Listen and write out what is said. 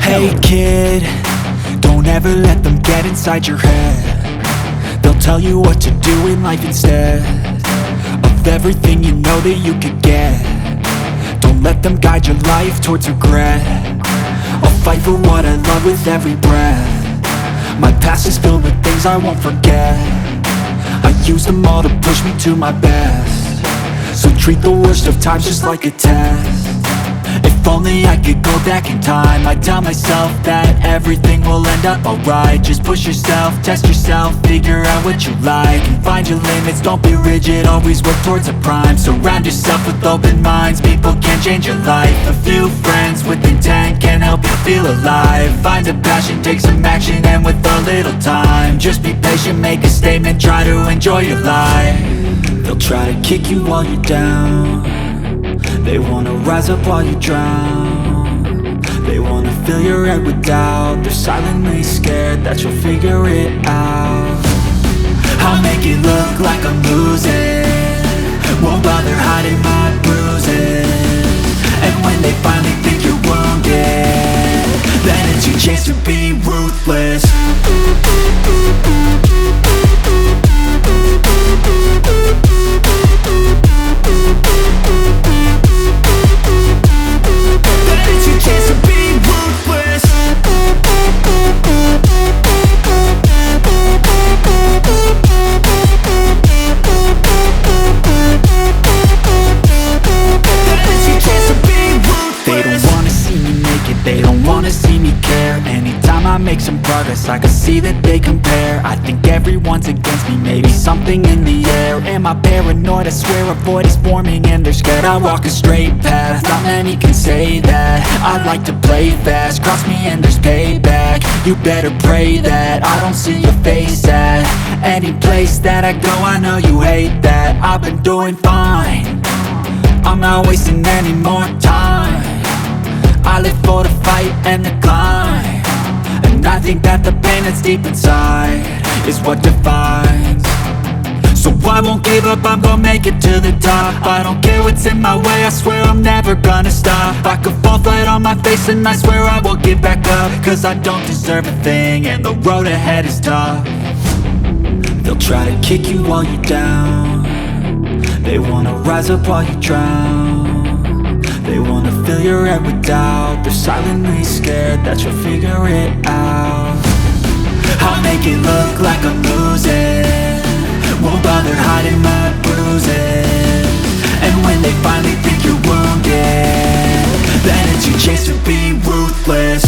Hey kid, don't ever let them get inside your head. They'll tell you what to do in life instead of everything you know that you could get. Don't let them guide your life towards regret. I'll fight for what I love with every breath. My past is filled with things I won't forget. I use them all to push me to my best. So treat the worst of times just like a test. If only I could go back in time, I'd tell myself that everything will end up alright. Just push yourself, test yourself, figure out what you like, and find your limits, don't be rigid, always work towards a prime. Surround yourself with open minds, people can change your life. A few friends with intent can help you feel alive. Find a passion, take some action, and with a little time, just be patient, make a statement, try to enjoy your life. They'll try to kick you while you're down. They wanna rise up while you drown. They wanna fill your head with doubt. They're silently scared that you'll figure it out. I'll make it look like I'm losing, won't bother hiding my bruises. And when they finally think you're wounded, then it's your chance to be ruthless. They don't wanna see me care. Anytime I make some progress, I can see that they compare. I think everyone's against me, maybe something in the air. Am I paranoid? I swear a void is forming and they're scared I walk a straight path. Not many can say that. I like to play fast, cross me and there's payback. You better pray that I don't see your face at any place that I go. I know you hate that. I've been doing fine, I'm not wasting any more time. I live for the fight and the climb, and And I think that the pain that's deep inside is what defines. So I won't give up, I'm gonna make it to the top. I don't care what's in my way, I swear I'm never gonna stop. I could fall flat on my face and I swear I won't give back up. Cause I don't deserve a thing and the road ahead is tough. They'll try to kick you while you're down. They wanna rise up while you drown. They wanna fill your head with doubt. They're silently scared that you'll figure it out. I'll make it look like I'm losing, won't bother hiding my bruises. And when they finally think you're wounded, then it's your chance to be ruthless.